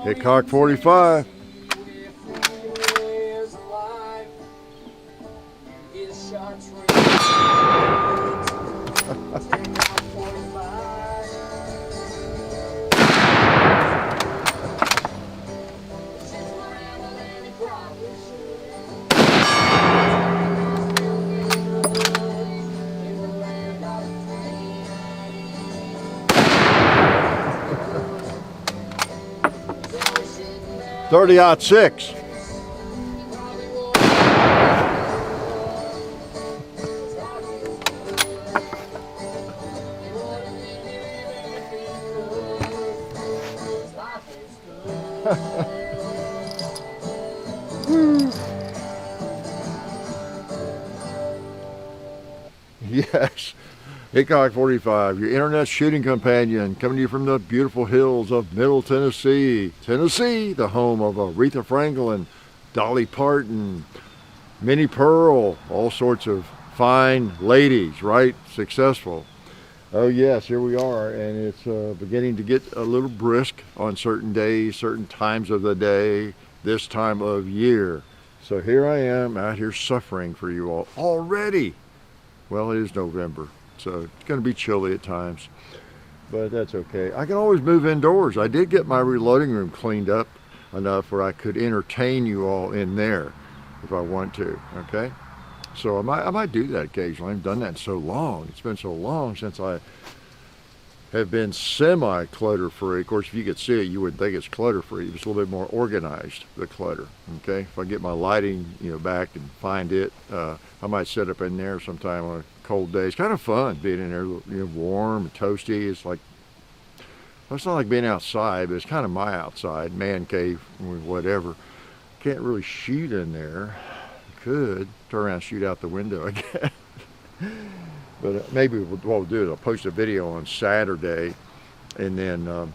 Hickok 45. .30-06. Yes, Hickok 45, your internet shooting companion, coming to you from the beautiful hills of Middle Tennessee. Tennessee, the home of Aretha Franklin, Dolly Parton, Minnie Pearl, all sorts of fine ladies, right? Successful. Oh yes, here we are, and it's beginning to get a little brisk on certain days, certain times of the day, this time of year. So here I am out here suffering for you all already. Well, it is November, so it's going to be chilly at times, but that's okay. I can always move indoors. I did get my reloading room cleaned up enough where I could entertain you all in there if I want to, okay? So I might do that occasionally. I haven't done that in so long. It's been so long since I have been semi-clutter-free. Of course, if you could see it, you wouldn't think it's clutter-free. It's a little bit more organized, the clutter, okay? If I get my lighting, back and find it, I might set up in there sometime on a cold day. It's kind of fun being in there, warm and toasty. It's like, well, it's not like being outside, but it's kind of my outside, man cave, whatever. Can't really shoot in there. Could turn around and shoot out the window, I guess. But maybe what we'll do is I'll post a video on Saturday, and then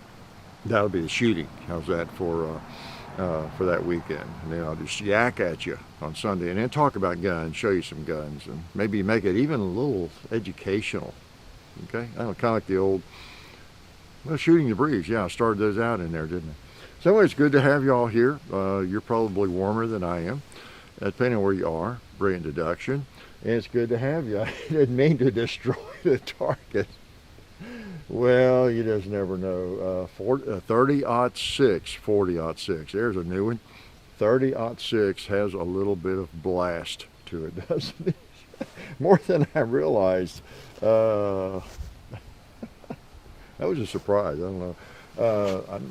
that'll be the shooting. How's that for that weekend? And then I'll just yak at you on Sunday, and then talk about guns, show you some guns, and maybe make it even a little educational. Okay, I don't know, kind of like the old shooting the breeze. Yeah, I started those out in there, didn't I? So anyway, it's good to have you all here. You're probably warmer than I am, depending on where you are. Great introduction. And it's good to have you. I didn't mean to destroy the target. Well, you just never know. 30-06, 40-06. There's a new one. 30-06 has a little bit of blast to it, doesn't it? More than I realized. That was a surprise. I don't know.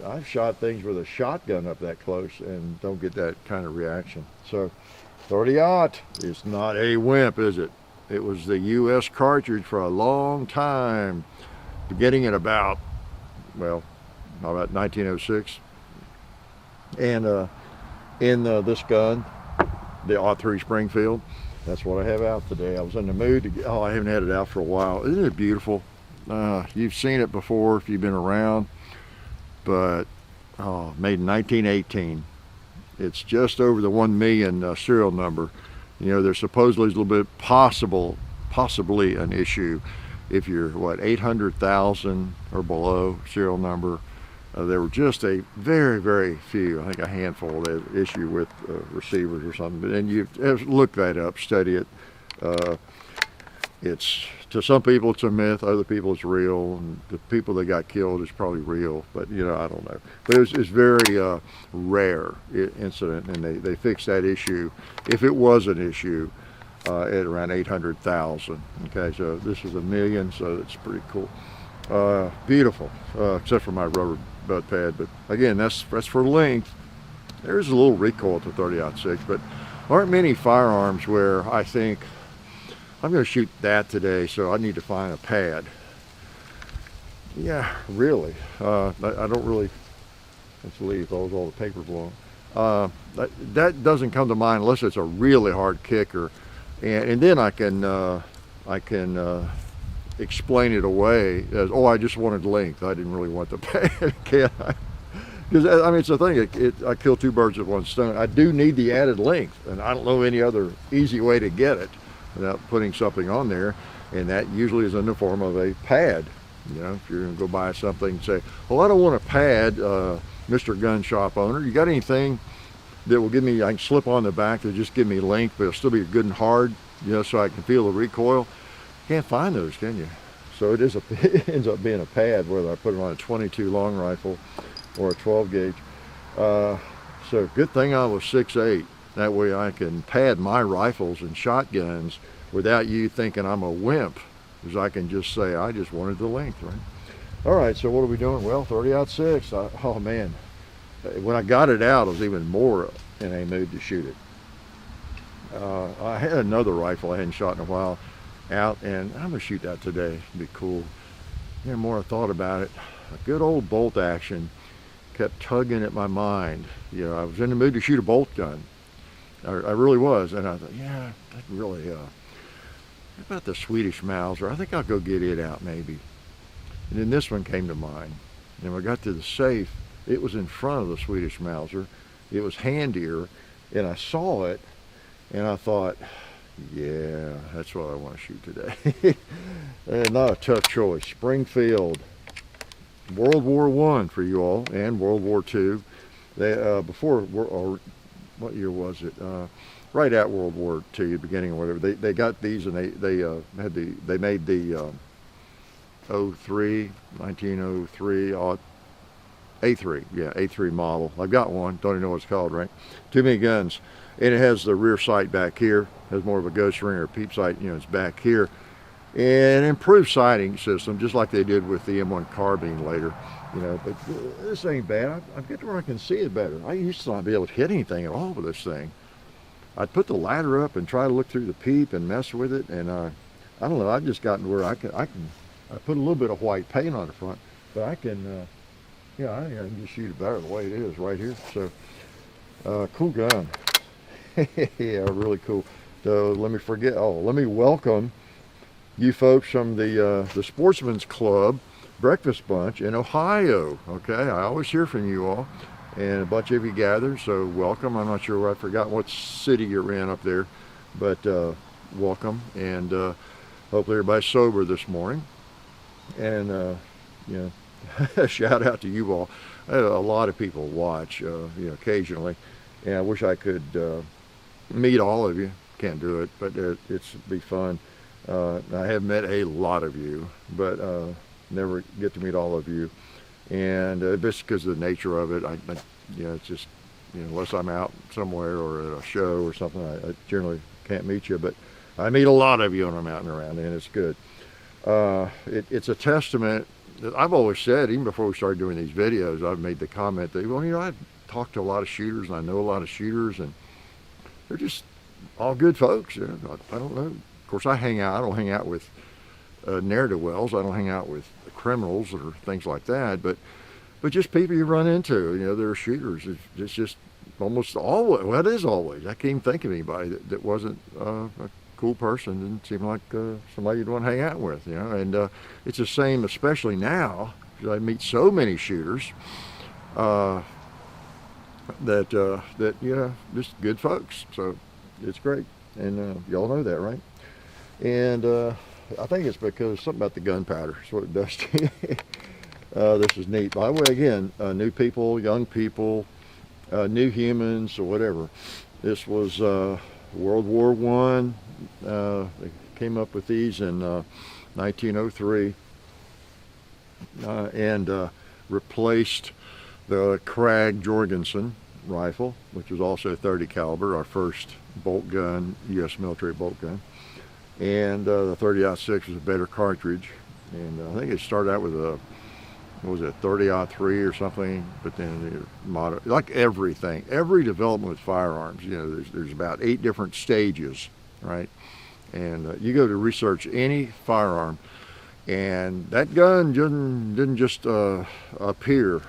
I've shot things with a shotgun up that close and don't get that kind of reaction. So 30-aught is not a wimp, is it? It was the U.S. cartridge for a long time, beginning at about 1906. And in this gun, the .03 Springfield, that's what I have out today. I was in the mood to get, I haven't had it out for a while. Isn't it beautiful? You've seen it before if you've been around, but made in 1918. It's just over the 1 million serial number. There's supposedly a little bit possibly an issue if you're 800,000 or below serial number. There were just a very, very few, I think a handful that issue with receivers or something. But then you look that up, study it. It's, to some people it's a myth, other people it's real, and the people that got killed is probably real, but I don't know. But it's very rare incident, and they fixed that issue, if it was an issue, at around 800,000. Okay, so this is 1 million, so that's pretty cool. Beautiful, except for my rubber butt pad, but again, that's for length. There's a little recoil to 30-06, but aren't many firearms where I think, I'm going to shoot that today, so I need to find a pad. Yeah, really. I don't really, let's leave those, all the paper blowing. That doesn't come to mind unless it's a really hard kicker, and then I can explain it away as, I just wanted length. I didn't really want the pad, can I? Because it's the thing. I kill two birds with one stone. I do need the added length, and I don't know any other easy way to get it without putting something on there, and that usually is in the form of a pad. You know, if you're going to go buy something and say, well, I don't want a pad, Mr. Gun Shop owner. You got anything that will give me, I can slip on the back to just give me length, but it'll still be good and hard, you know, so I can feel the recoil? Can't find those, can you? So it ends up being a pad, whether I put it on a 22 long rifle or a 12 gauge. So good thing I was 6'8". That way I can pad my rifles and shotguns without you thinking I'm a wimp, because I can just say, I just wanted the length, right? All right, so what are we doing? Well, 30-06. Oh man, when I got it out, I was even more in a mood to shoot it. I had another rifle I hadn't shot in a while out, and I'm gonna shoot that today. It'd be cool. The more I thought about it, a good old bolt action kept tugging at my mind. You know, I was in the mood to shoot a bolt gun. I really was, and I thought, yeah, that really, what about the Swedish Mauser? I think I'll go get it out maybe. And then this one came to mind. And when I got to the safe, it was in front of the Swedish Mauser. It was handier, and I saw it, and I thought, yeah, that's what I want to shoot today. And not a tough choice. Springfield, World War I for you all, and World War II. They, or what year was it? Right at World War II, beginning or whatever. They got these, and they made the 1903 A3, yeah, A3 model. I've got one, don't even know what it's called, right? Too many guns. And it has the rear sight back here, has more of a ghost ring or peep sight, you know, it's back here. And improved sighting system, just like they did with the M1 carbine later, you know, but this ain't bad. I get to where I can see it better. I used to not be able to hit anything at all with this thing. I'd put the ladder up and try to look through the peep and mess with it, and I don't know, I've just gotten to where I put a little bit of white paint on the front, but I can, yeah, I think I can just shoot it better the way it is right here. So, cool gun. Yeah, really cool. So let me welcome you folks from the Sportsman's Club Breakfast Bunch in Ohio. Okay, I always hear from you all, and a bunch of you gather, so welcome. I'm not sure, I forgot what city you're in up there, but welcome, and hopefully everybody's sober this morning. And you know, shout out to you all. I had a lot of people watch, you know, occasionally, and I wish I could meet all of you. Can't do it, but it's be fun. I have met a lot of you, but never get to meet all of you, and just because of the nature of it, you know, it's just, you know, unless I'm out somewhere or at a show or something, I generally can't meet you, but I meet a lot of you when I'm out and around, and it's good. It's a testament that I've always said, even before we started doing these videos, I've made the comment that, well, you know, I've talked to a lot of shooters, and I know a lot of shooters, and they're just all good folks. You know, I don't know. Of course, I don't hang out with ne'er-do-wells. I don't hang out with criminals or things like that, but just people you run into, you know, they're shooters. It's just almost always, well, it is always. I can't even think of anybody that wasn't a cool person. Didn't seem like somebody you'd want to hang out with, you know. And it's the same, especially now, because I meet so many shooters that you know, just good folks. So it's great, and y'all know that, right? And I think it's because something about the gunpowder is what it does to you. This is neat. By the way, again, new people, young people, new humans, or whatever. This was World War I. They came up with these in 1903 and replaced the Krag Jorgensen rifle, which was also 30 caliber, our first bolt gun, U.S. military bolt gun. And the 30-06 was a better cartridge, and I think it started out with a, what was it, 30-03 or something, but then like everything, every development with firearms, you know, there's about 8 different stages, right? And you go to research any firearm, and that gun didn't just appear,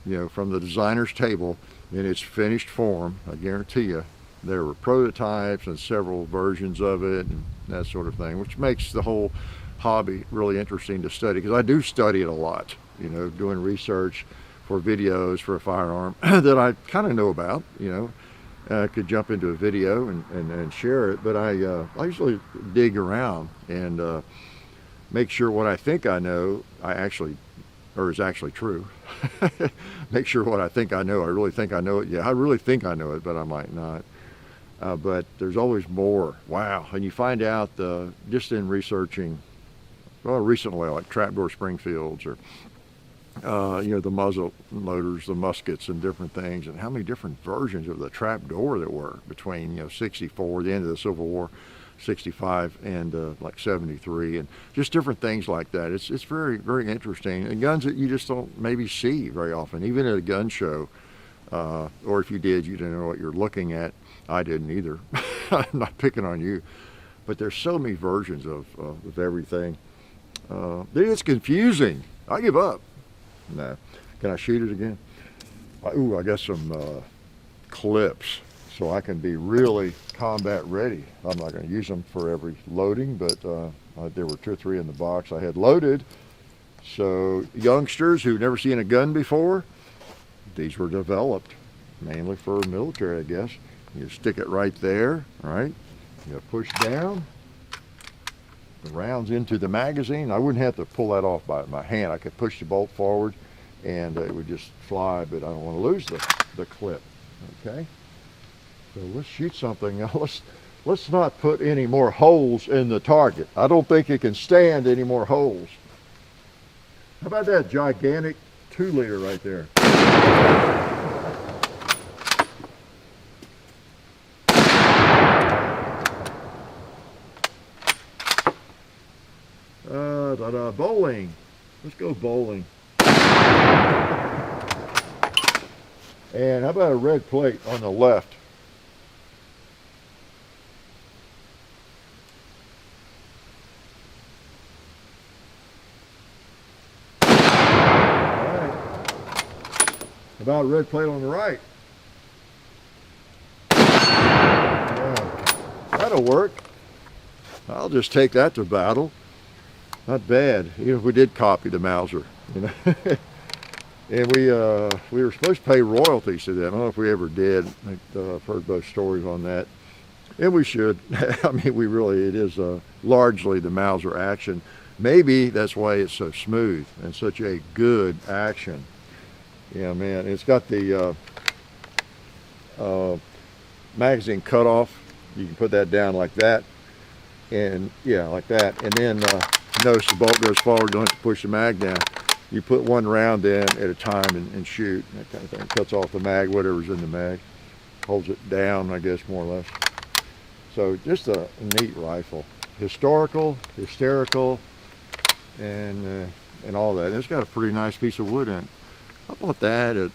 you know, from the designer's table in its finished form. I guarantee you, there were prototypes and several versions of it and that sort of thing, which makes the whole hobby really interesting to study, because I do study it a lot, you know, doing research for videos for a firearm that I kind of know about, you know. I could jump into a video and share it, but I usually dig around, and make sure what I think I know, is actually true. Make sure what I think I know, I really think I know it. Yeah, I really think I know it, but I might not. But there's always more. Wow. And you find out just in researching, well, recently, like trapdoor Springfields or, the muzzle loaders, the muskets and different things, and how many different versions of the trapdoor there were between, 64, the end of the Civil War, 65 and like 73, and just different things like that. It's very, very interesting, and guns that you just don't maybe see very often, even at a gun show, or if you did, you didn't know what you're looking at. I didn't either. I'm not picking on you, but there's so many versions of everything. It's confusing. I give up. No. Can I shoot it again? Ooh, I got some clips so I can be really combat ready. I'm not going to use them for every loading, but there were 2 or 3 in the box I had loaded. So youngsters who've never seen a gun before, these were developed mainly for military, I guess. You stick it right there, right? You push down, the rounds into the magazine. I wouldn't have to pull that off by my hand. I could push the bolt forward and it would just fly, but I don't want to lose the clip, okay? So let's shoot something. Let's not put any more holes in the target. I don't think it can stand any more holes. How about that gigantic 2-liter right there? Bowling. Let's go bowling. And how about a red plate on the left? All right. How about a red plate on the right? Yeah. That'll work. I'll just take that to battle. Not bad, even if we did copy the Mauser, And we were supposed to pay royalties to them. I don't know if we ever did. I've heard both stories on that. And we should. I mean, it is largely the Mauser action. Maybe that's why it's so smooth and such a good action. Yeah, man. It's got the magazine cutoff. You can put that down like that. And yeah, like that. And then notice the bolt goes forward. Don't have to push the mag down. You put one round in at a time and shoot. That kind of thing. Cuts off the mag, whatever's in the mag. Holds it down, I guess, more or less. So just a neat rifle. Historical, hysterical, and all that. It's got a pretty nice piece of wood in it. I bought that at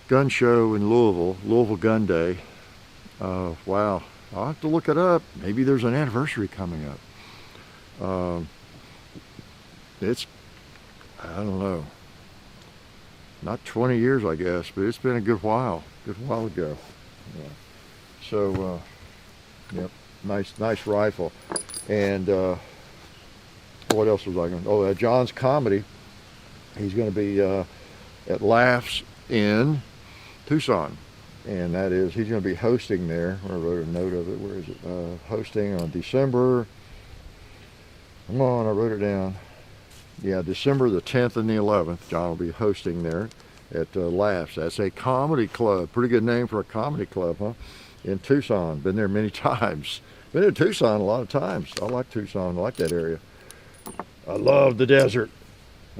gun show in Louisville Gun Day. Wow. I'll have to look it up. Maybe there's an anniversary coming up. It's, I don't know, not 20 years, I guess, but it's been a good while ago. Yeah. So, yep, nice rifle. And what else was I going to? Oh, John's Comedy. He's going to be at Laughs in Tucson. And that is, he's going to be hosting there. I wrote a note of it. Where is it? Hosting on December. Come on, I wrote it down. Yeah, December the 10th and the 11th. John will be hosting there at Laughs. That's a comedy club. Pretty good name for a comedy club, huh? In Tucson. Been there many times. Been in Tucson a lot of times. I like Tucson. I like that area. I love the desert.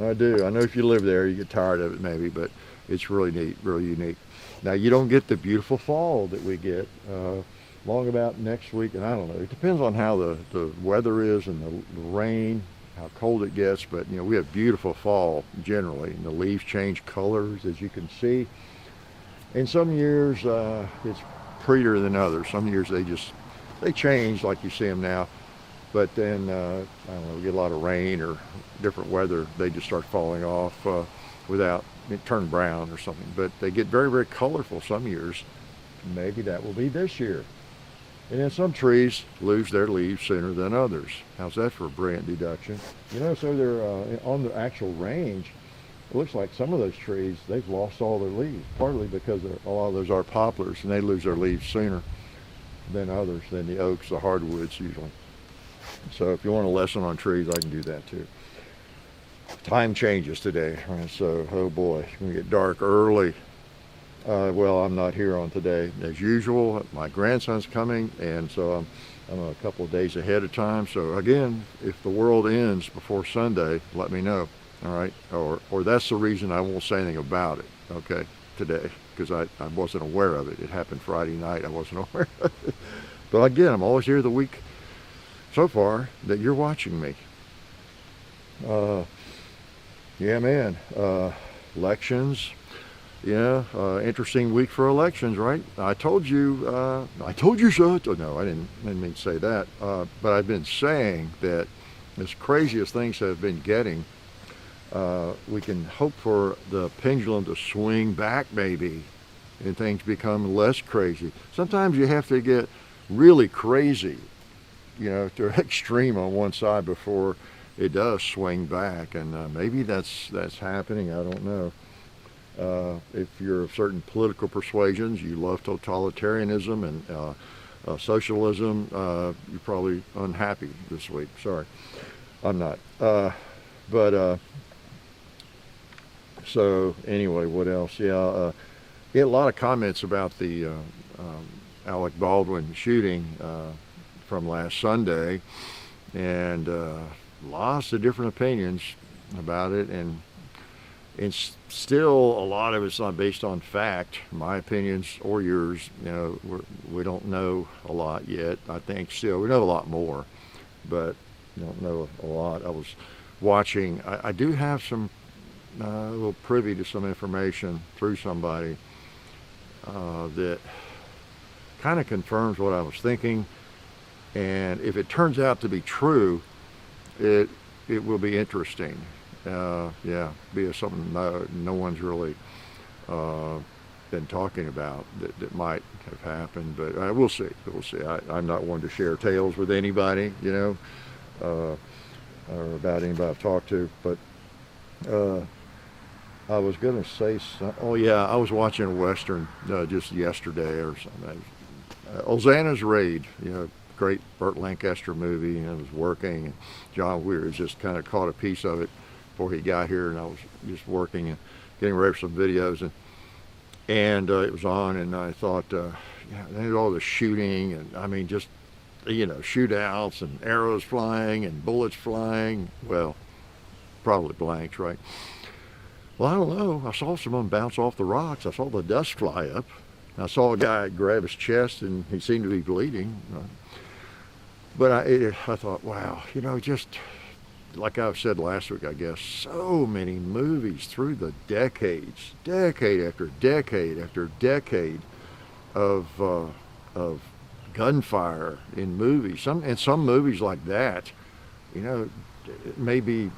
I do. I know if you live there, you get tired of it maybe, but it's really neat, really unique. Now, you don't get the beautiful fall that we get long about next week, and I don't know. It depends on how the weather is and the rain, how cold it gets, but, we have beautiful fall generally, and the leaves change colors, as you can see. In some years, it's prettier than others. Some years they change like you see them now, but then, I don't know, we get a lot of rain or different weather, they just start falling off without it turn brown or something, but they get very, very colorful some years. Maybe that will be this year. And then some trees lose their leaves sooner than others. How's that for a brilliant deduction? So they're on the actual range. It looks like some of those trees, they've lost all their leaves, partly because a lot of those are poplars, and they lose their leaves sooner than others, than the oaks, the hardwoods usually. So if you want a lesson on trees, I can do that too. Time changes today, right? So, oh boy, it's going to get dark early. Well, I'm not here on today as usual. My grandson's coming, and so I'm a couple of days ahead of time. So again, if the world ends before Sunday, let me know. All right, or that's the reason I won't say anything about it. Okay, today, because I wasn't aware of it. It happened Friday night. I wasn't aware of it. But again, I'm always here the week so far that you're watching me. Yeah, man. Elections. Yeah, interesting week for elections, right? I told you so. No, I didn't mean to say that. But I've been saying that as crazy as things have been getting, we can hope for the pendulum to swing back maybe and things become less crazy. Sometimes you have to get really crazy, to an extreme on one side before it does swing back, and maybe that's happening. I don't know. If you're of certain political persuasions, you love totalitarianism and socialism, you're probably unhappy this week. Sorry, I'm not. So anyway, what else? Yeah, a lot of comments about the Alec Baldwin shooting from last Sunday, and lots of different opinions about it, and still a lot of it's not based on fact, my opinions or yours. We don't know a lot yet. I think still we know a lot more, but don't know a lot. I was watching. I do have some a little privy to some information through somebody that kind of confirms what I was thinking, and if it turns out to be true, it will be interesting. Yeah, be something no one's really been talking about that might have happened, but we'll see. We'll see. I'm not one to share tales with anybody, or about anybody I've talked to, but I was going to say something. Oh yeah, I was watching a Western just yesterday or something. Hosanna's Raid, great Burt Lancaster movie, and I was working, and John Weir just kind of caught a piece of it before he got here, and I was just working and getting ready for some videos, and it was on, and I thought, there's all the shooting, and I mean, just, shootouts and arrows flying and bullets flying. Well, probably blanks, right? Well, I don't know. I saw some of them bounce off the rocks. I saw the dust fly up. I saw a guy grab his chest, and he seemed to be bleeding. But I thought, wow, just like I said last week, I guess, so many movies through the decades, decade after decade after decade of gunfire in movies. Some movies like that, maybe,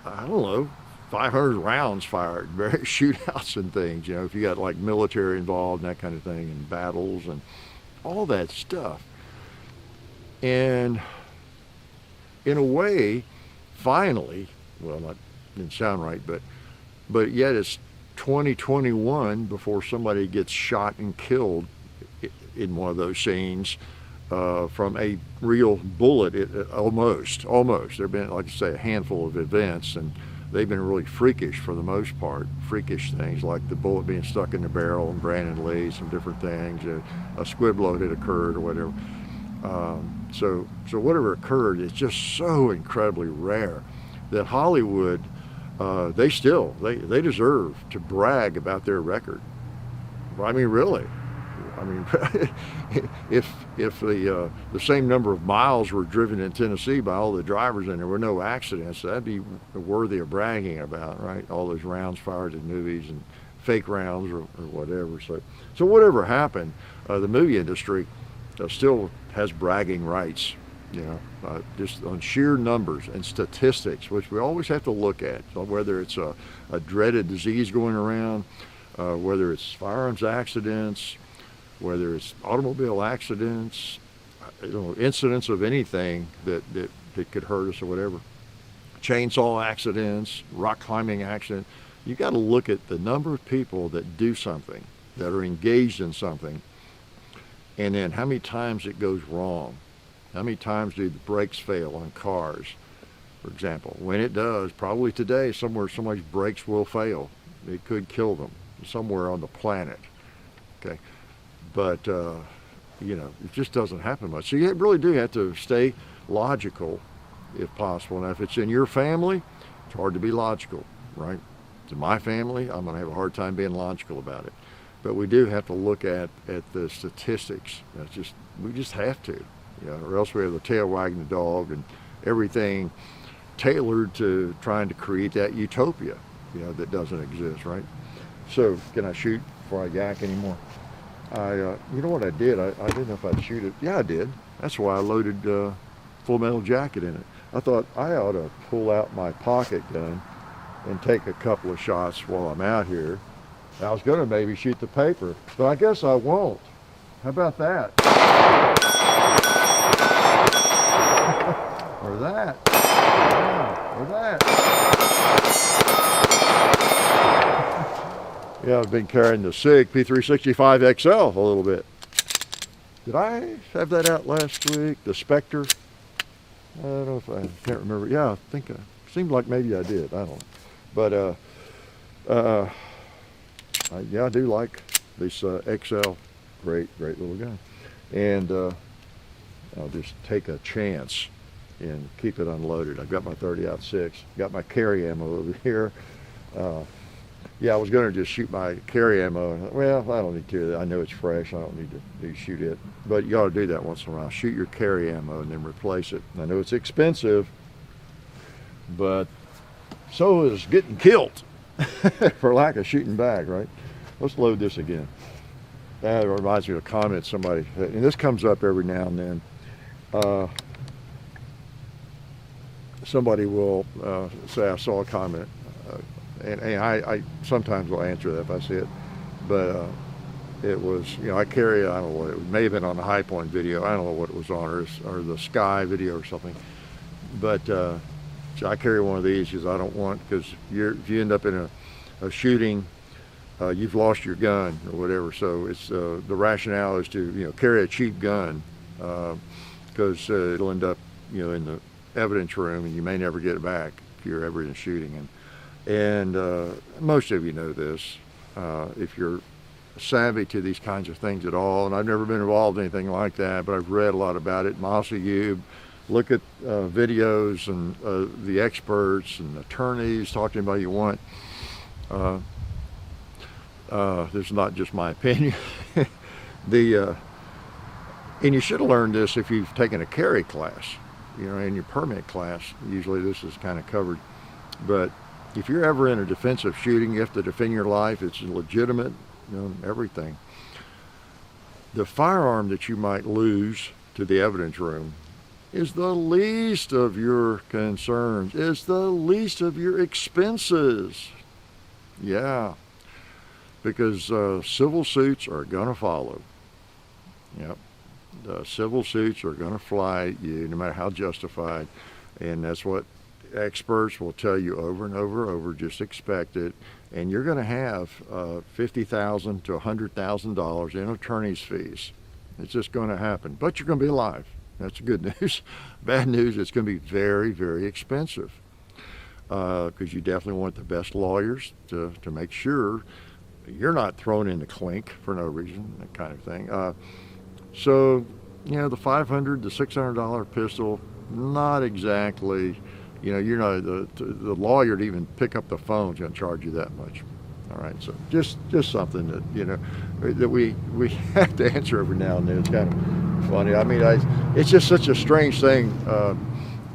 I don't know, 500 rounds fired, various shootouts and things, if you got like military involved and that kind of thing, and battles and all that stuff. And in a way, finally, well, that didn't sound right, but yet it's 2021 before somebody gets shot and killed in one of those scenes from a real bullet. Almost. There have been, like I say, a handful of events, and they've been really freakish for the most part. Freakish things like the bullet being stuck in the barrel and Brandon Lee, some different things. A squib load had occurred or whatever. So whatever occurred, it's just so incredibly rare that Hollywood, they deserve to brag about their record. I mean, really. I mean, if the same number of miles were driven in Tennessee by all the drivers and there were no accidents, that'd be worthy of bragging about, right? All those rounds fired in movies and fake rounds or whatever. So whatever happened, the movie industry still has bragging rights, just on sheer numbers and statistics, which we always have to look at. So whether it's a dreaded disease going around, whether it's firearms accidents, whether it's automobile accidents, incidents of anything that could hurt us or whatever, chainsaw accidents, rock climbing accidents, you got to look at the number of people that do something, that are engaged in something, and then how many times it goes wrong. How many times do the brakes fail on cars, for example? When it does, probably today, somewhere somebody's brakes will fail. It could kill them somewhere on the planet. Okay, but you know, it just doesn't happen much. So you really do have to stay logical if possible. Now, if it's in your family, it's hard to be logical, right? To my family, I'm going to have a hard time being logical about it. But we do have to look at the statistics. We just have to, you know, or else we have the tail wagging the dog and everything tailored to trying to create that utopia, you know, that doesn't exist, right? So, can I shoot before I yak anymore? You know what I did? I didn't know if I'd shoot it. Yeah, I did. That's why I loaded Full Metal Jacket in it. I thought I ought to pull out my pocket gun and take a couple of shots while I'm out here. I was going to maybe shoot the paper, but I guess I won't. How about that? Or that. Yeah, or that. Yeah, I've been carrying the SIG P365 XL a little bit. Did I have that out last week? The Spectre? I don't know if I can't remember. Yeah, I think it seemed like maybe I did. I don't know. But yeah, I do like this XL. Great little gun. And I'll just take a chance and keep it unloaded. I've got my 30-06, got my carry ammo over here. Yeah, I was going to just shoot my carry ammo. Well, I don't need to. I know it's fresh. I don't need to shoot it. But you ought to do that once in a while. Shoot your carry ammo and then replace it. I know it's expensive, but so is getting killed for lack of shooting back, right? Let's load this again. That reminds me of a comment somebody, and this comes up every now and then. Somebody will say, I saw a comment. And I sometimes will answer that if I see it, but it was, you know, I carry, I don't know what it may have been on the High Point video, I don't know what it was on, or the Sky video or something, but so I carry one of these because I don't want, because if you end up in a shooting, you've lost your gun or whatever, so it's the rationale is to, you know, carry a cheap gun because it'll end up, you know, in the evidence room and you may never get it back if you're ever in shooting. And most of you know this, if you're savvy to these kinds of things at all, and I've never been involved in anything like that, but I've read a lot about it. Masa, look at videos and the experts and attorneys, talk to anybody you want. This is not just my opinion. And you should have learned this if you've taken a carry class, you know, in your permit class. Usually this is kind of covered, but if you're ever in a defensive shooting, you have to defend your life. It's legitimate, you know, everything. The firearm that you might lose to the evidence room is the least of your concerns. It's the least of your expenses. Yeah, because civil suits are gonna follow. Yep, the civil suits are gonna fly at you, no matter how justified, and that's what experts will tell you over and over, just expect it, and you're going to have $50,000 to $100,000 in attorney's fees. It's just going to happen, but you're going to be alive. That's the good news. Bad news, it's going to be very, very expensive because you definitely want the best lawyers to make sure you're not thrown in the clink for no reason, that kind of thing. So, you know, the $500 to $600 pistol, not exactly. You know, you're not the lawyer to even pick up the phone is going to charge you that much. All right, so just something that, you know, that we have to answer every now and then. It's kind of funny. I mean, it's just such a strange thing,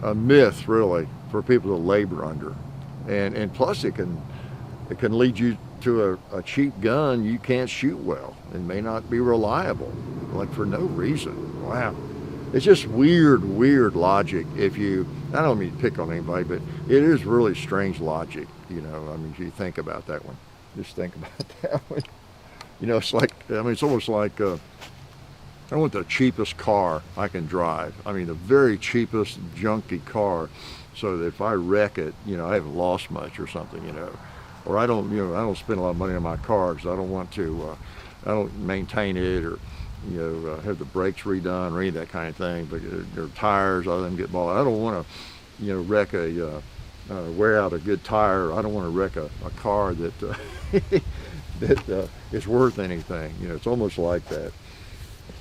a myth really for people to labor under, and plus it can lead you to a cheap gun you can't shoot well and may not be reliable, like for no reason. Wow. It's just weird logic. I don't mean to pick on anybody, but it is really strange logic, you know. I mean, if you think about that one, just think about that one. You know, it's like, I mean, it's almost like, I want the cheapest car I can drive. I mean, the very cheapest junky car, so that if I wreck it, you know, I haven't lost much or something, you know. Or I don't spend a lot of money on my car because I don't want to, I don't maintain it or have the brakes redone or any of that kind of thing. But their tires, all of them get bought. I don't want to, wreck wear out a good tire. I don't want to wreck a car that that is worth anything. It's almost like that.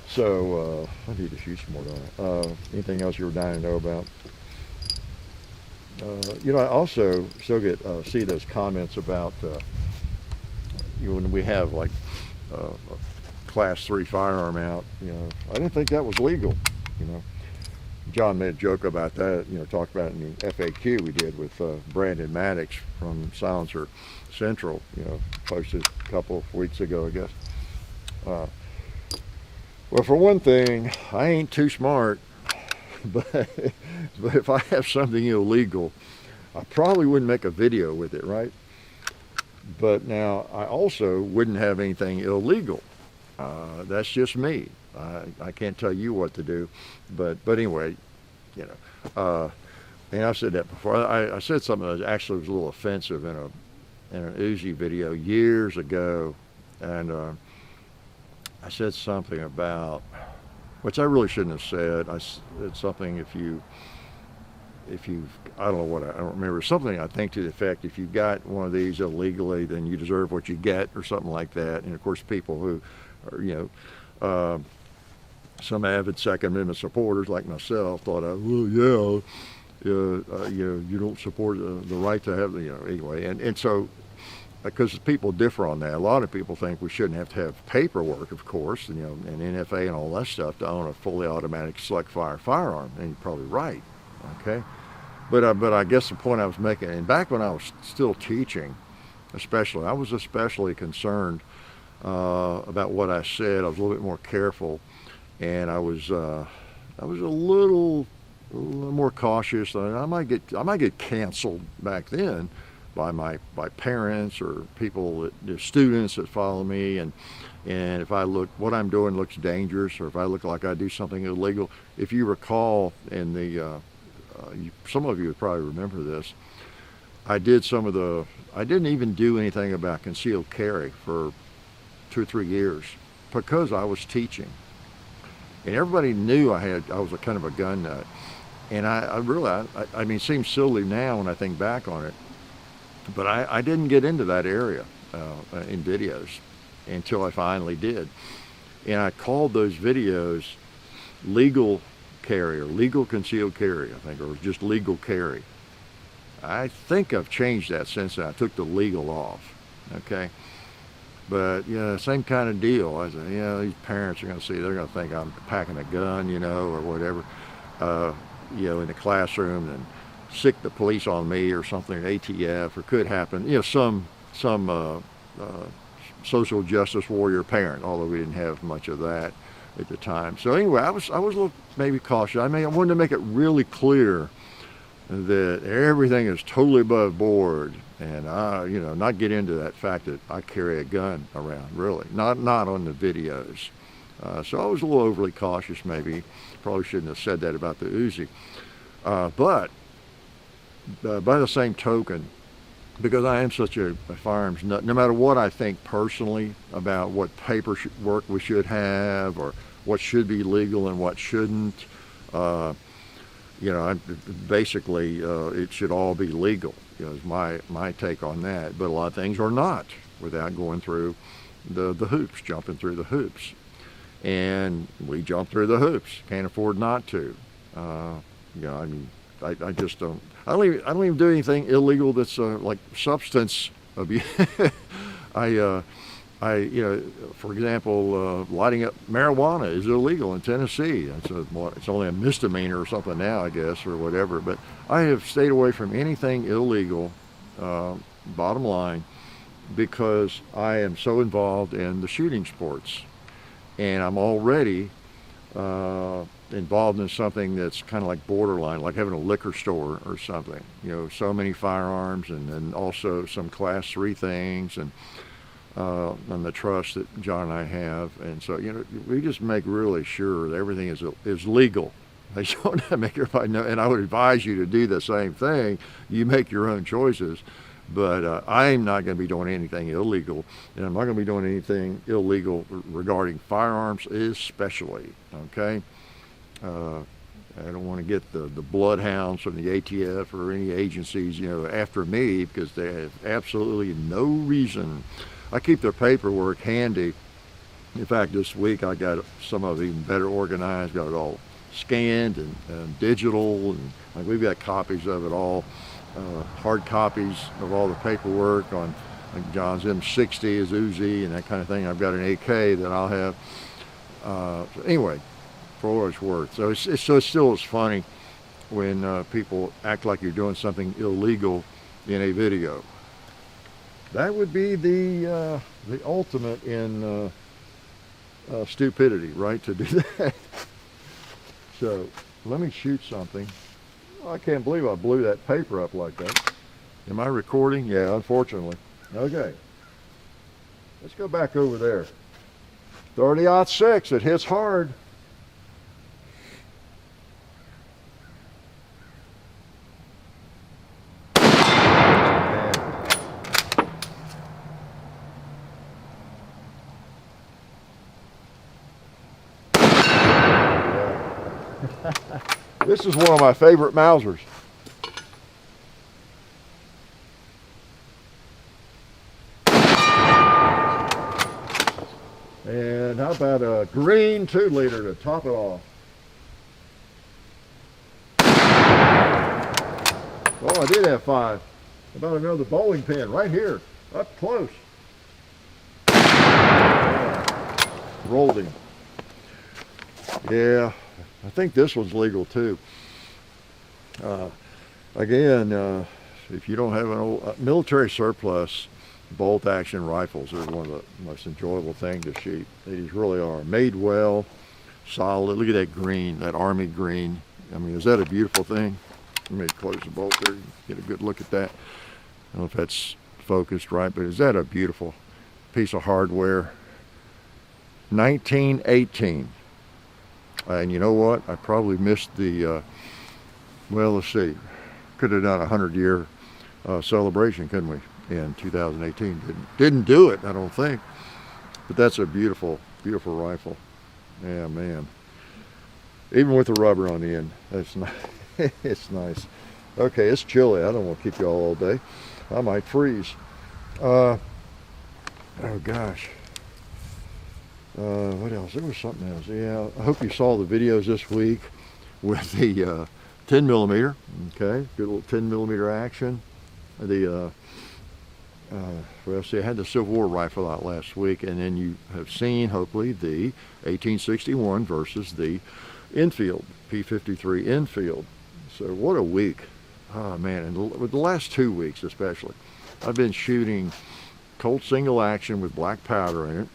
So I need to shoot some more on it. Anything else you were dying to know about? I also still get see those comments about when we have like a Class 3 firearm out. I didn't think that was legal. John made a joke about that. Talked about it in the FAQ we did with Brandon Maddox from Silencer Central. Posted a couple of weeks ago, I guess. Well, for one thing, I ain't too smart, but if I have something illegal, I probably wouldn't make a video with it, right? But now, I also wouldn't have anything illegal. That's just me. I can't tell you what to do, but anyway, and I've said that before. I said something that actually was a little offensive in an Uzi video years ago, and I said something about, which I really shouldn't have said. I said something if you I don't know what I don't remember, something I think to the effect, if you got one of these illegally, then you deserve what you get, or something like that. And of course, people who are, some avid Second Amendment supporters like myself thought, you don't support the right to have, anyway. And so, because people differ on that. A lot of people think we shouldn't have to have paperwork, of course, and NFA and all that stuff to own a fully automatic select fire firearm. And you're probably right, okay? But I guess the point I was making, and back when I was still teaching, I was especially concerned about what I said. I was a little bit more careful, and I was a little more cautious. I might get canceled back then by parents or people, the students that follow me, and if what I'm doing looks dangerous, or if I look like I do something illegal. If you recall, in the some of you would probably remember this, I didn't even do anything about concealed carry for 2 or 3 years because I was teaching, and everybody knew I was a kind of a gun nut, and I realized, I mean, it seems silly now when I think back on it, but I didn't get into that area in videos until I finally did. And I called those videos legal carry, or legal concealed carry, I think, or just legal carry. I think I've changed that since then. I took the legal off, okay? But, same kind of deal. I said, these parents are going to see, they're going to think I'm packing a gun, or whatever, in the classroom, and sick the police on me or something, ATF, or could happen, some social justice warrior parent, although we didn't have much of that at the time. So anyway, I was a little maybe cautious. I wanted to make it really clear that everything is totally above board, and not get into that fact that I carry a gun around, really, not on the videos. So I was a little overly cautious, maybe. Probably shouldn't have said that about the Uzi. But by the same token, because I am such a firearms nut, no matter what I think personally about what paperwork we should have, or what should be legal and what shouldn't, basically it should all be legal, is my take on that. But a lot of things are not, without going through the hoops, jumping through the hoops. And we jump through the hoops. Can't afford not to. I just don't. I don't even do anything illegal that's like substance abuse. For example, lighting up marijuana is illegal in Tennessee. It's only a misdemeanor or something now, I guess, or whatever. But I have stayed away from anything illegal, bottom line, because I am so involved in the shooting sports. And I'm already involved in something that's kind of like borderline, like having a liquor store or something. So many firearms, and then also some Class 3 things, and the trust that John and I have. And so, we just make really sure that everything is legal. I just want to make everybody know, and I would advise you to do the same thing. You make your own choices, But I'm not going to be doing anything illegal, and I'm not going to be doing anything illegal regarding firearms especially, okay? I don't want to get the bloodhounds from the ATF or any agencies, after me, because they have absolutely no reason. I keep their paperwork handy. In fact, this week I got some of it even better organized, got it all scanned and digital, and like, we've got copies of it all, hard copies of all the paperwork on like John's M60, his Uzi, and that kind of thing. I've got an AK that I'll have. So anyway, for what it's worth. So it's still as funny when people act like you're doing something illegal in a video. That would be the ultimate in stupidity, right, to do that. So let me shoot something. I can't believe I blew that paper up like that. Am I recording? Yeah, unfortunately. Okay. Let's go back over there. 30-06, it hits hard. This is one of my favorite Mausers. And how about a green 2-liter to top it off? Oh, I did have 5. How about another bowling pin right here, up close. Rolled him. Yeah. I think this one's legal too. Again, if you don't have an old military surplus, bolt action rifles are one of the most enjoyable things to shoot. These really are. Made well, solid. Look at that green, that army green. I mean, is that a beautiful thing? Let me close the bolt there, get a good look at that. I don't know if that's focused right, but is that a beautiful piece of hardware? 1918. And you know what? I probably missed the, well, let's see. Could have done a 100-year celebration, couldn't we, in 2018? Didn't do it, I don't think. But that's a beautiful, beautiful rifle. Yeah, man. Even with the rubber on the end, that's nice. It's nice. Okay, it's chilly. I don't want to keep you all day. I might freeze. Oh, gosh. What else? There was something else. Yeah, I hope you saw the videos this week with the 10 millimeter. Okay, good little 10 millimeter action. The well, see, I had the Civil War rifle out last week, and then you have seen, hopefully, the 1861 versus the Enfield, P53 Enfield. So what a week. Oh, man, and with the last 2 weeks especially, I've been shooting Colt single action with black powder in it.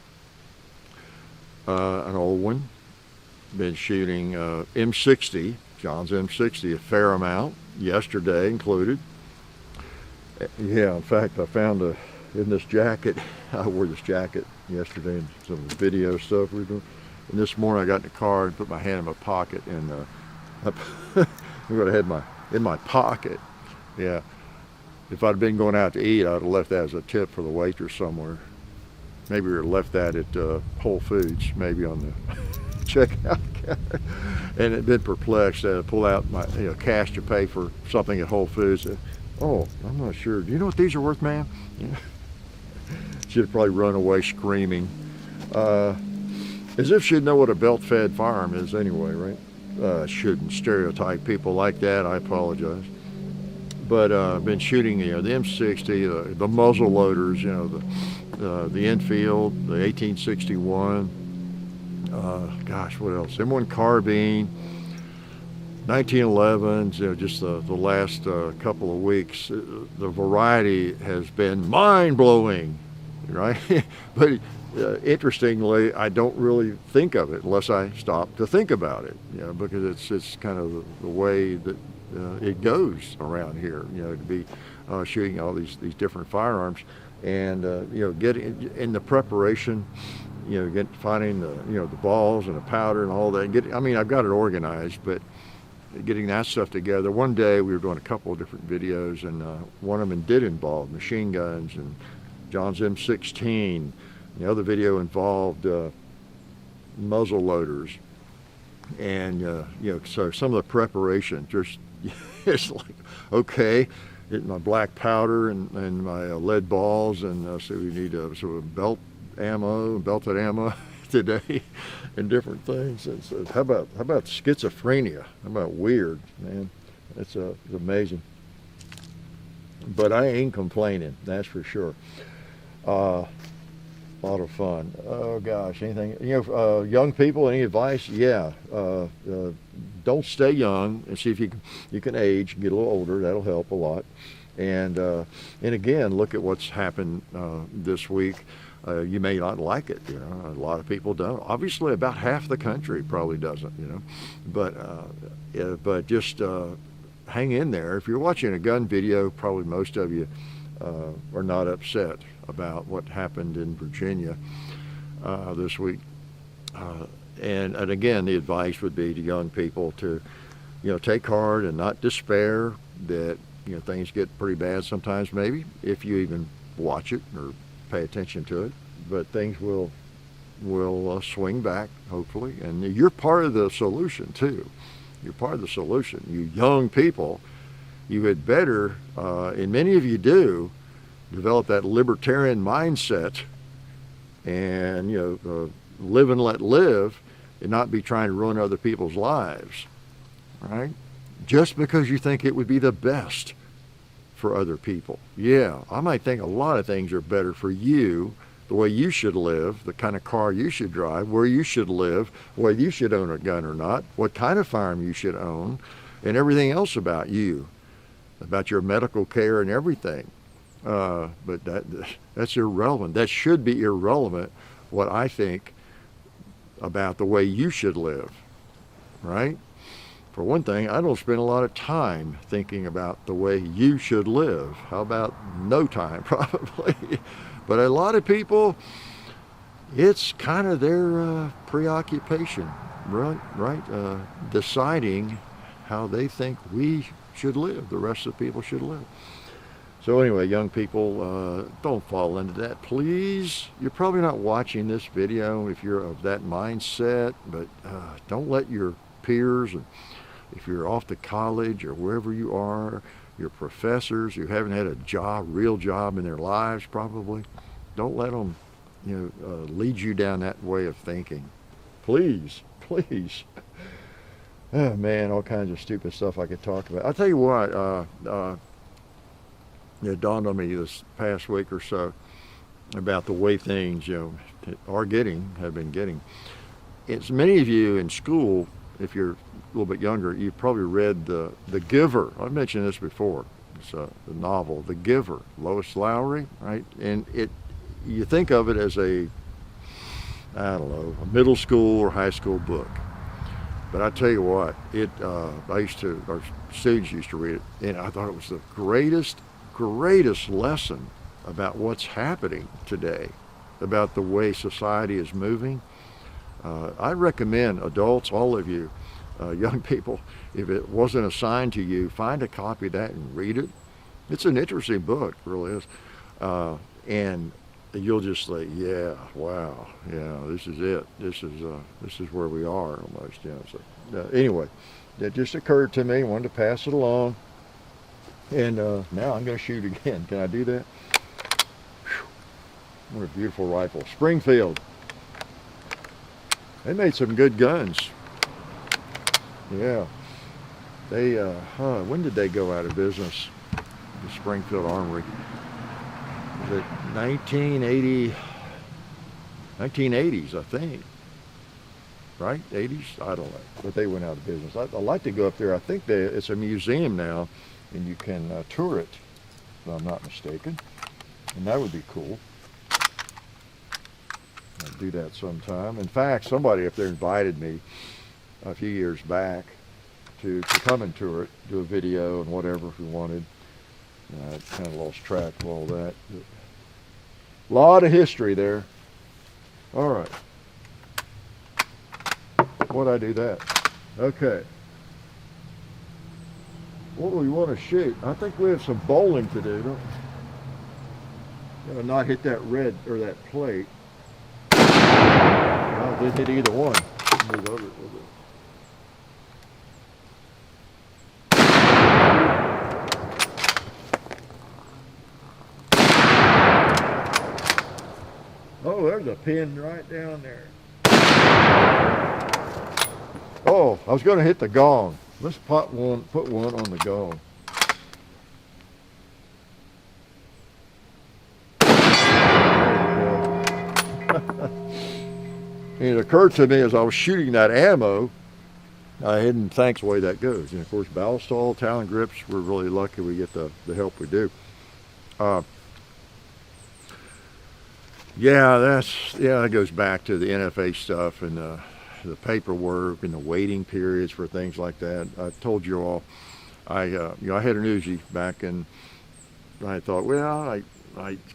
An old one. Been shooting M60, John's M60, a fair amount, yesterday included. Yeah, in fact, I found in this jacket, I wore this jacket yesterday in some of the video stuff we were doing. And this morning I got in the car and put my hand in my pocket, and I would have had in my pocket. Yeah, if I'd been going out to eat, I'd have left that as a tip for the waitress somewhere. Maybe we left that at Whole Foods, maybe on the checkout counter. And it'd been perplexed. Pull out my cash to pay for something at Whole Foods. Oh, I'm not sure. Do you know what these are worth, ma'am? Yeah. She'd have probably run away screaming. As if she'd know what a belt-fed firearm is anyway, right? Shouldn't stereotype people like that. I apologize. But I've been shooting the M60, the muzzle loaders, the Enfield, the 1861. Gosh, what else? M1 carbine, 1911s. Just the last couple of weeks, the variety has been mind-blowing, right? But interestingly, I don't really think of it unless I stop to think about it, because it's kind of the way that it goes around here, to be shooting all these different firearms, and getting in the preparation, finding the the balls and the powder and all that. I mean, I've got it organized, but getting that stuff together. One day we were doing a couple of different videos, and one of them did involve machine guns and John's M16. The other video involved muzzle loaders, and so some of the preparation just it's like, okay, getting my black powder and my lead balls, and so we need sort of belted ammo today, and different things. And so how about schizophrenia? How about weird, man? It's amazing. But I ain't complaining, that's for sure. A lot of fun. Oh gosh, anything, young people, any advice? Yeah, don't stay young, and see if you can age and get a little older. That'll help a lot. And again, look at what's happened this week. You may not like it, a lot of people don't. Obviously, about half the country probably doesn't, but just hang in there. If you're watching a gun video, probably most of you are not upset about what happened in Virginia this week. And again, the advice would be to young people to, take heart and not despair that, things get pretty bad sometimes, maybe, if you even watch it or pay attention to it. But things will swing back, hopefully. And you're part of the solution, too. You're part of the solution. You young people, you had better, and many of you do, develop that libertarian mindset and, live and let live, and not be trying to ruin other people's lives, right? Just because you think it would be the best for other people. Yeah, I might think a lot of things are better for you, the way you should live, the kind of car you should drive, where you should live, whether you should own a gun or not, what kind of firearm you should own, and everything else about you, about your medical care and everything. But that's irrelevant. That should be irrelevant, what I think about the way you should live, right? For one thing, I don't spend a lot of time thinking about the way you should live. How about no time, probably? But a lot of people, it's kind of their preoccupation, right? Deciding how they think we should live, the rest of the people should live. So anyway, young people, don't fall into that, please. You're probably not watching this video if you're of that mindset, but don't let your peers, and if you're off to college or wherever you are, your professors who haven't had a real job in their lives probably, don't let them, lead you down that way of thinking. Please. Oh man, all kinds of stupid stuff I could talk about. I'll tell you what, it dawned on me this past week or so about the way things, have been getting. It's many of you in school, if you're a little bit younger, you've probably read The Giver. I've mentioned this before. It's the novel, The Giver, Lois Lowry, right? And you think of it as a middle school or high school book. But I tell you what, our students used to read it, and I thought it was the greatest lesson about what's happening today, about the way society is moving. I recommend adults, all of you, young people, if it wasn't assigned to you, find a copy of that and read it. It's an interesting book, it really is. And you'll just say, yeah, wow, yeah, this is it. This is where we are almost. So anyway, that just occurred to me. Wanted to pass it along. And now I'm going to shoot again. Can I do that? Whew. What a beautiful rifle. Springfield. They made some good guns. Yeah. They, when did they go out of business? The Springfield Armory. Was it 1980s, I think. Right? 80s? I don't know. But they went out of business. I'd like to go up there. I think it's a museum now, and you can tour it, if I'm not mistaken. And that would be cool. I'll do that sometime. In fact, somebody up there invited me a few years back to come and tour it, do a video and whatever if we wanted. I kind of lost track of all that. A lot of history there. All right. Why'd I do that? Okay. What do we want to shoot? I think we have some bowling to do. Gotta not hit that red or that plate. I didn't hit either one. Move over it a little bit. Oh, there's a pin right down there. Oh, I was going to hit the gong. Let's put one on the gong. It occurred to me as I was shooting that ammo, I didn't think the way that goes. And of course, Ballistol, Talon grips, we're really lucky we get the help we do. Yeah, that goes back to the NFA stuff and the paperwork and the waiting periods for things like that. I told you all, I had an Uzi back, and I thought, well, I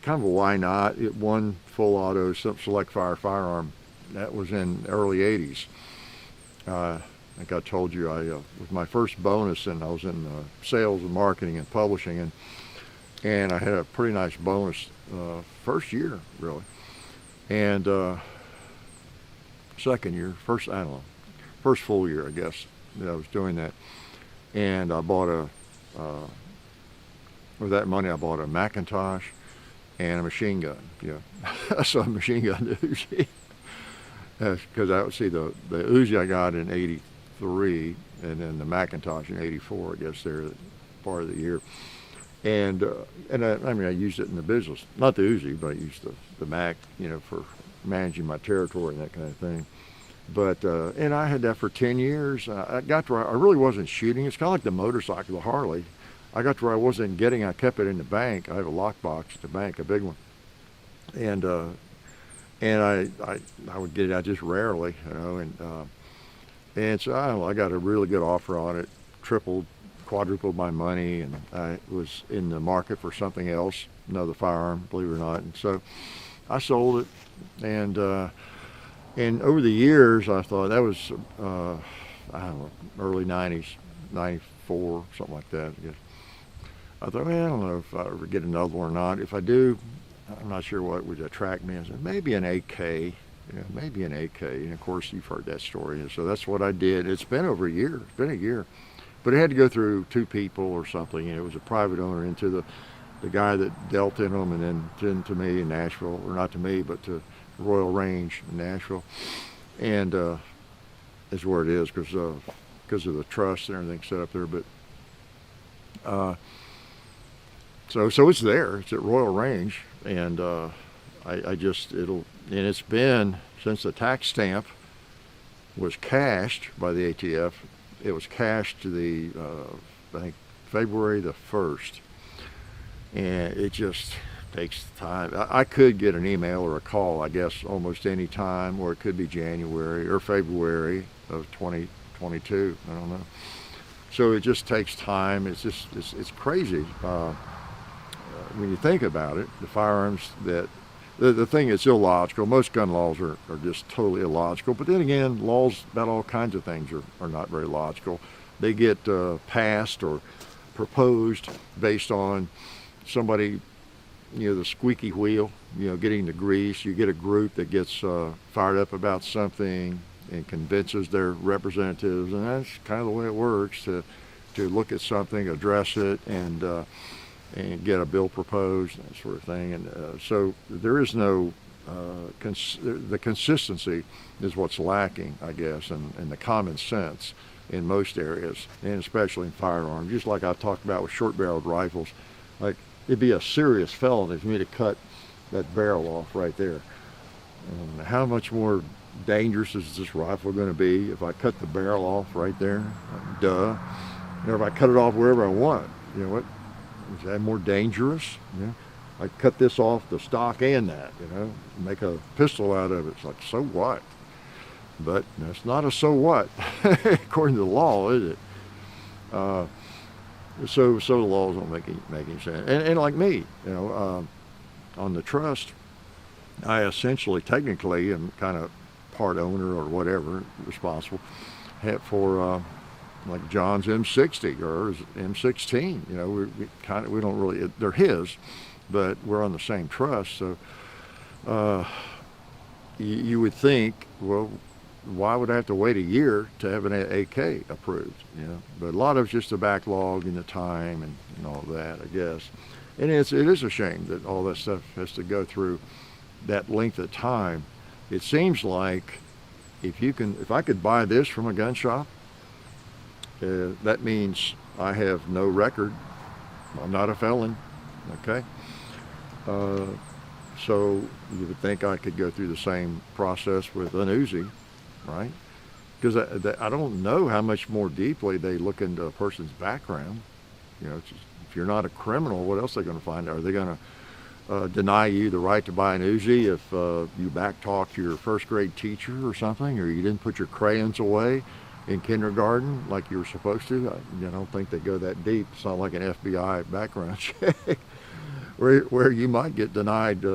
kind of a why not? It won full auto select fire firearm. That was in early '80s. I think I told you I was my first bonus, and I was in sales and marketing and publishing, and I had a pretty nice bonus first year really, and second year, I don't know, first full year I guess that I was doing that, and I bought with that money I bought a Macintosh and a machine gun. Yeah, so a machine gun Uzi. Because I would see the Uzi I got in '83, and then the Macintosh in '84. I guess they're part of the year. And I used it in the business, not the Uzi, but I used the Mac, for managing my territory and that kind of thing. But and I had that for 10 years. I got to where I really wasn't shooting. It's kind of like the motorcycle, the Harley. I got to where I wasn't getting. I kept it in the bank. I have a lockbox at the bank, a big one, and I would get it out just rarely, and so I don't know, I got a really good offer on it, quadrupled my money, and I was in the market for something else, another firearm, believe it or not, and so I sold it, and over the years I thought that was I don't know, early '90s, '94, something like that. I guess. I thought, well, I don't know if I ever get another one or not. If I do, I'm not sure what would attract me. I said, maybe an AK, maybe an AK. And of course, you've heard that story. And so that's what I did. It's been over a year. It's been a year. But it had to go through two people or something. It was a private owner into the guy that dealt in them, and then to me in Nashville, or not to me, but to Royal Range in Nashville. And is where it is because of the trust and everything set up there. But so it's there. It's at Royal Range. And it's been since the tax stamp was cashed by the ATF. It was cashed to I think February the 1st, and it just takes time. I could get an email or a call, I guess, almost any time, or it could be January or February of 2022. I don't know. So it just takes time. It's crazy. When you think about it, the firearms the thing that's illogical, most gun laws are just totally illogical, but then again, laws about all kinds of things are not very logical. They get passed or proposed based on somebody, the squeaky wheel, getting the grease. You get a group that gets fired up about something and convinces their representatives, and that's kind of the way it works, to look at something, address it, and get a bill proposed, that sort of thing. And so there is no, the consistency is what's lacking, I guess, and the common sense in most areas, and especially in firearms. Just like I talked about with short-barreled rifles, like it'd be a serious felony for me to cut that barrel off right there. And how much more dangerous is this rifle going to be if I cut the barrel off right there? Duh. Or if I cut it off wherever I want, what? Is that more dangerous? I cut this off the stock and that, make a pistol out of it. It's like, so what? But that's not a so what, according to the law, is it? So the laws don't make any sense. And like me, on the trust, I essentially, technically, am kind of part owner or whatever, responsible for like John's M60 or his M16. You know, we don't really, they're his, but we're on the same trust. So you would think, well, why would I have to wait a year to have an AK approved? You know, but a lot of it's just the backlog and the time and all that, I guess. And it is a shame that all that stuff has to go through that length of time. It seems like if I could buy this from a gun shop, that means I have no record. I'm not a felon, okay? So you would think I could go through the same process with an Uzi, right? Because I don't know how much more deeply they look into a person's background. You know, if you're not a criminal, what else are they going to find out? Are they going to deny you the right to buy an Uzi if you backtalked your first grade teacher or something, or you didn't put your crayons away in kindergarten like you were supposed to? I don't think they go that deep. It's not like an FBI background check where you might get denied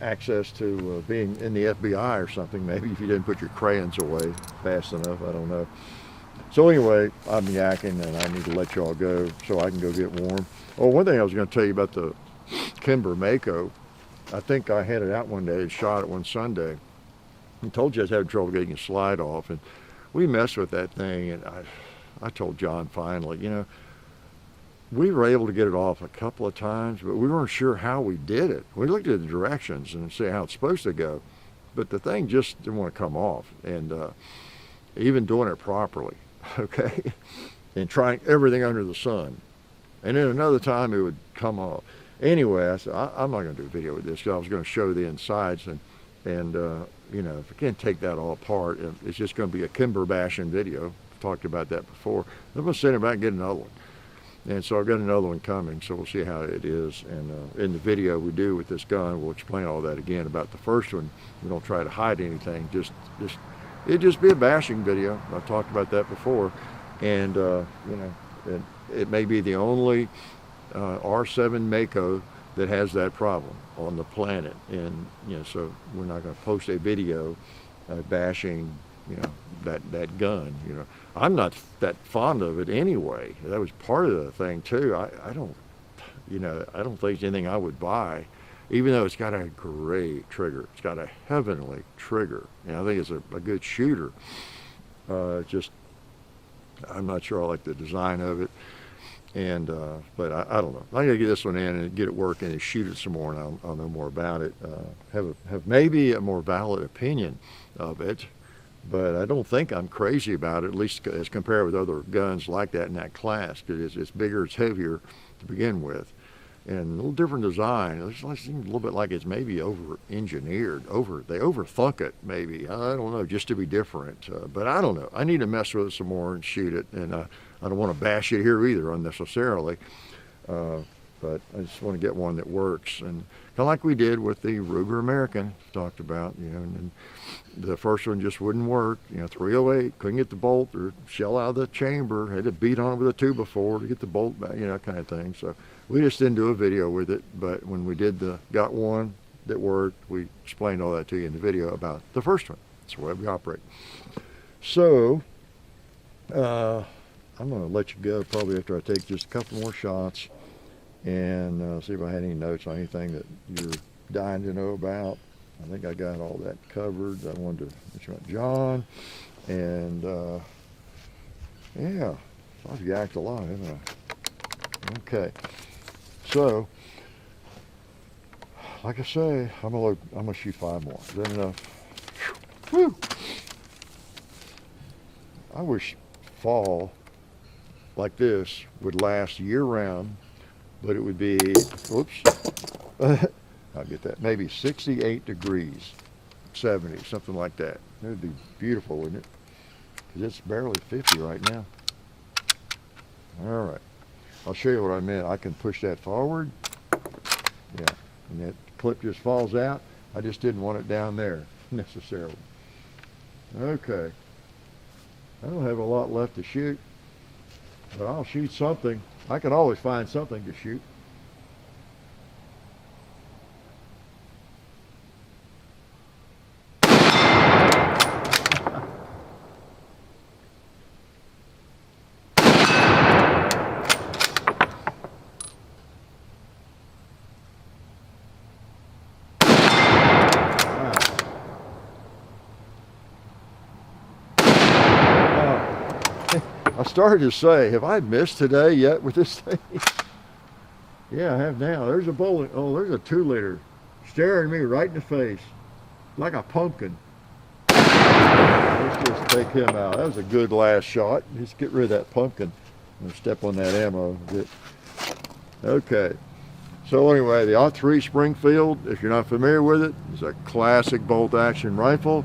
access to being in the FBI or something, maybe, if you didn't put your crayons away fast enough. I don't know. So anyway, I'm yakking and I need to let y'all go so I can go get warm. Oh, one thing I was going to tell you about the Kimber Mako. I think I had it out one day and shot it one Sunday. I told you I was having trouble getting a slide off, and we messed with that thing, and I told John finally, you know, we were able to get it off a couple of times, but we weren't sure how we did it. We looked at the directions and see how it's supposed to go, but the thing just didn't want to come off, and even doing it properly, okay, and trying everything under the sun. And then another time it would come off. Anyway, I said, I'm not going to do a video with this, because I was going to show the insides, and you know, if I can't take that all apart, it's just going to be a Kimber bashing video. I've talked about that before. I'm going to send it back and get another one. And so I've got another one coming, so we'll see how it is. And in the video we do with this gun, we'll explain all that again about the first one. We don't try to hide anything. It'd just be a bashing video. I've talked about that before. And, you know, it may be the only R7 Mako that has that problem on the planet. And, you know, so we're not going to post a video bashing, you know, that gun. You know, I'm not that fond of it anyway. That was part of the thing too. I don't, you know, I don't think it's anything I would buy, even though it's got a great trigger. It's got a heavenly trigger. You know, I think it's a good shooter. Just, I'm not sure I like the design of it. And but I don't know. I'm gonna get this one in and get it working and shoot it some more, and I'll know more about it. Have maybe a more valid opinion of it, but I don't think I'm crazy about it, at least as compared with other guns like that in that class, because it's bigger, it's heavier to begin with, and a little different design. It seems a little bit like it's maybe over-engineered. They overthunk it, maybe. I don't know, just to be different. But I don't know. I need to mess with it some more and shoot it, and I don't want to bash it here either unnecessarily. But I just want to get one that works, and kind of like we did with the Ruger American talked about, you know, and the first one just wouldn't work, you know, 308, couldn't get the bolt or shell out of the chamber, had to beat on it with a 2x4 to get the bolt back, you know, kind of thing. So we just didn't do a video with it, but when we got one that worked, we explained all that to you in the video about the first one. That's the way we operate. So I'm going to let you go probably after I take just a couple more shots and see if I had any notes on anything that you're dying to know about. I think I got all that covered. I wanted to mention about John, and yeah, I've yacked a lot, haven't I? Okay, so like I say, I'm gonna shoot 5 more. Is that enough? Whew. I wish fall like this would last year-round, but it would be, whoops, I'll get that, maybe 68 degrees, 70, something like that. It would be beautiful, wouldn't it? Because it's barely 50 right now. All right, I'll show you what I meant. I can push that forward, yeah, and that clip just falls out. I just didn't want it down there necessarily. Okay, I don't have a lot left to shoot, but I'll shoot something. I can always find something to shoot. I started to say, have I missed today yet with this thing? Yeah, I have now. There's a bowling, oh, there's a 2-liter staring me right in the face like a pumpkin. Let's just take him out. That was a good last shot. Just get rid of that pumpkin and step on that ammo a bit. Okay. So anyway, the .3 Springfield, if you're not familiar with it, is a classic bolt-action rifle.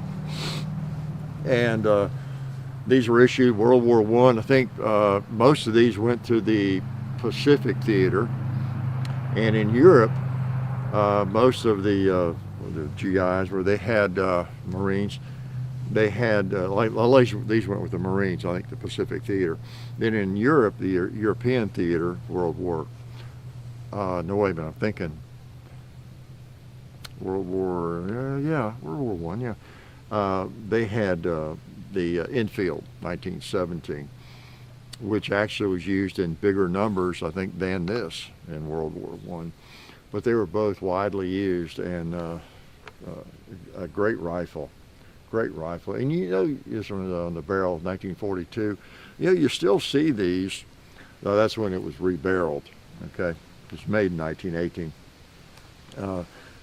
And these were issued World War I. I think most of these went to the Pacific Theater. And in Europe, most of the GIs, where they had Marines, they had, these went with the Marines, I think the Pacific Theater. Then in Europe, the European Theater, World War, no wait a minute, I'm thinking World War I, yeah. They had the Enfield, 1917, which actually was used in bigger numbers, I think, than this in World War I. But they were both widely used, and a great rifle. Great rifle. And you know, this one on the barrel of 1942, you know, you still see these. That's when it was rebarreled, okay? It was made in 1918.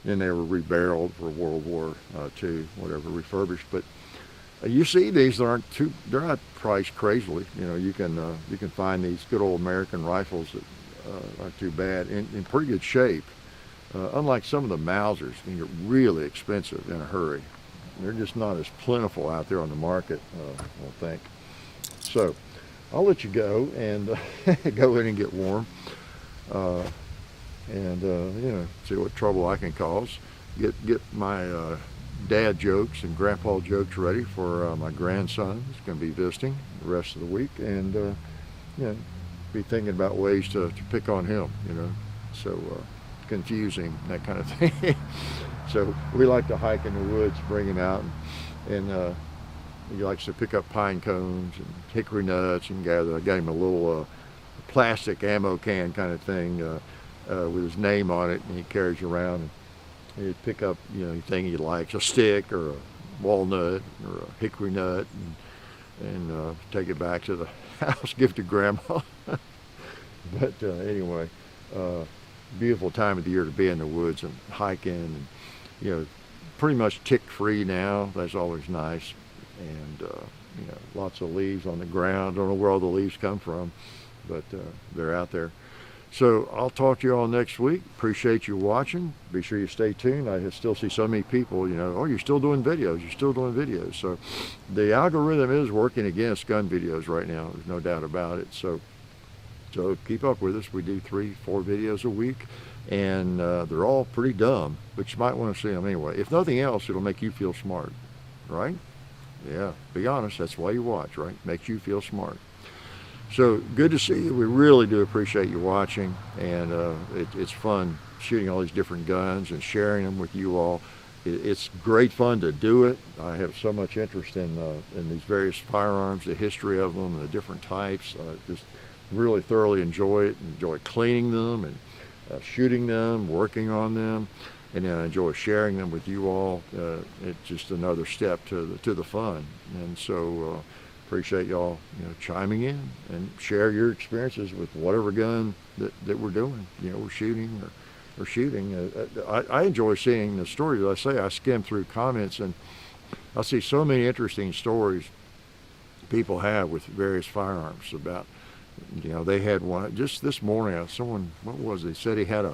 Then they were rebarreled for World War II, whatever, refurbished. But you see these, they're not priced crazily. You know, you can find these good old American rifles that aren't too bad, in pretty good shape. Unlike some of the Mausers, can get really expensive in a hurry. They're just not as plentiful out there on the market, I don't think. So I'll let you go and go in and get warm, and you know, see what trouble I can cause. Get my dad jokes and grandpa jokes ready for my grandson who's going to be visiting the rest of the week, and you know, be thinking about ways to pick on him, you know, so confuse him, that kind of thing. So we like to hike in the woods, bring him out, and he likes to pick up pine cones and hickory nuts and gather. I got him a little plastic ammo can kind of thing with his name on it, and he carries around. And he'd pick up, you know, anything he likes, a stick or a walnut or a hickory nut, and take it back to the house, give it to Grandma. But anyway, beautiful time of the year to be in the woods and hiking, and you know, pretty much tick-free now. That's always nice. And you know, lots of leaves on the ground. Don't know where all the leaves come from, but they're out there. So I'll talk to you all next week. Appreciate you watching. Be sure you stay tuned. I still see so many people, you know, oh, you're still doing videos. You're still doing videos. So the algorithm is working against gun videos right now. There's no doubt about it. So keep up with us. We do 3-4 videos a week, and they're all pretty dumb, but you might want to see them anyway. If nothing else, it'll make you feel smart, right? Yeah, be honest. That's why you watch, right? Makes you feel smart. So good to see you. We really do appreciate you watching, and it's fun shooting all these different guns and sharing them with you all. It's great fun to do it. I have so much interest in these various firearms, the history of them, the different types. Just really thoroughly enjoy it. Enjoy cleaning them and shooting them, working on them, and then I enjoy sharing them with you all. It's just another step to the fun, and so appreciate y'all, you know, chiming in and share your experiences with whatever gun that we're doing. You know, we're shooting or shooting. I enjoy seeing the stories. I say I skim through comments, and I see so many interesting stories people have with various firearms about. You know, they had one just this morning. Someone, what was it? He said he had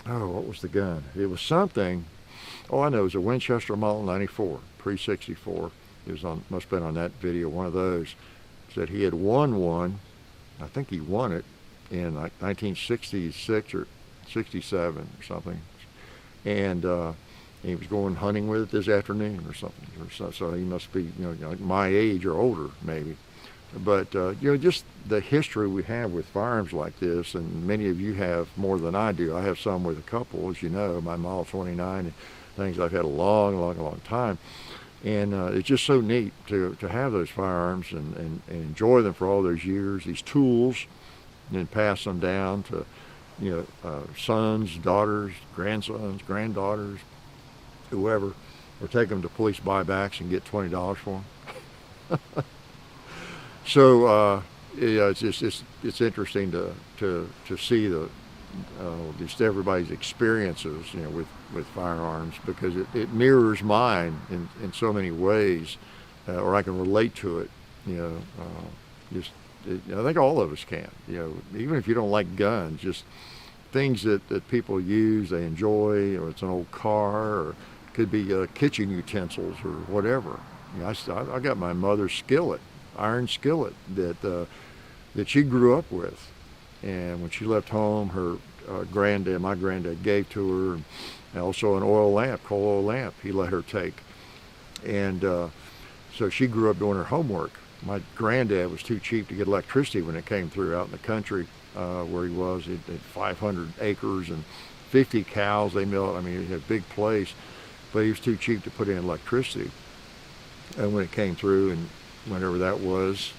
what was the gun? It was something. Oh, I know. It was a Winchester Model 94, pre-64. It was on, must have been on that video, one of those. Said he had won one. I think he won it in like 1966 or 67 or something. And he was going hunting with it this afternoon or something. So he must be, you know, like my age or older maybe. But, you know, just the history we have with firearms like this, and many of you have more than I do. I have some with a couple, as you know, my Model 29 and things I've had a long time. And it's just so neat to have those firearms and enjoy them for all those years, these tools, and then pass them down to, you know, sons, daughters, grandsons, granddaughters, whoever, or take them to police buybacks and get $20 for them. So yeah, it's interesting to see just everybody's experiences, with firearms, because it mirrors mine in so many ways, or I can relate to it. You know, just I think all of us can. Even if you don't like guns, just things that people use, they enjoy, or it's an old car, or it could be kitchen utensils or whatever. I got my mother's skillet, iron skillet that she grew up with, and when she left home, her my granddad gave to her, and also an oil lamp, coal oil lamp, he let her take, and so she grew up doing her homework. My granddad was too cheap to get electricity when it came through out in the country where he was. He had 500 acres and 50 cows they milked. I mean, he had a big place, but he was too cheap to put in electricity. And when it came through, and whenever that was,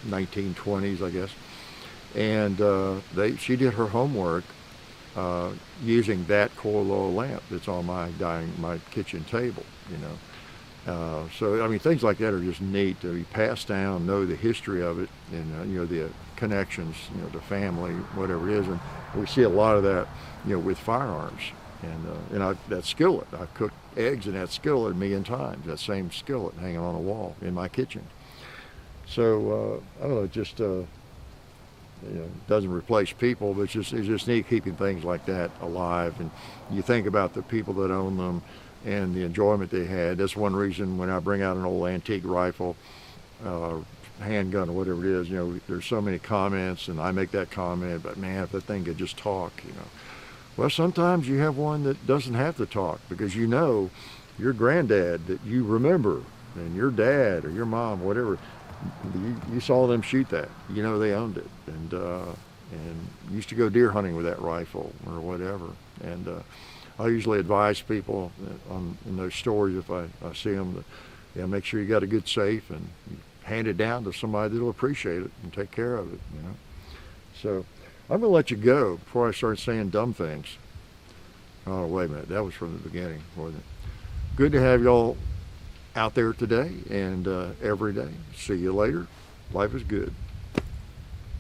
1920s, I guess, and she did her homework using that coal oil lamp that's on my kitchen table. So I mean, things like that are just neat to be passed down, know the history of it, and the connections, to family, whatever it is, and we see a lot of that, with firearms, and that skillet, I've cooked eggs in that skillet a million times. That same skillet hanging on a wall in my kitchen. So I don't know, it just doesn't replace people, but it's just neat keeping things like that alive, and you think about the people that own them and the enjoyment they had. That's one reason when I bring out an old antique rifle, handgun, or whatever it is, there's so many comments, and I make that comment, but man, if that thing could just talk, Well, sometimes you have one that doesn't have to talk, because your granddad that you remember, and your dad or your mom, whatever, you saw them shoot that. They owned it, and used to go deer hunting with that rifle or whatever. And I usually advise people in those stories, if I see them, that make sure you got a good safe and you hand it down to somebody that'll appreciate it and take care of it. So I'm gonna let you go before I start saying dumb things. Oh, wait a minute, that was from the beginning, wasn't it? Good to have y'all out there today and every day. See you later. Life is good.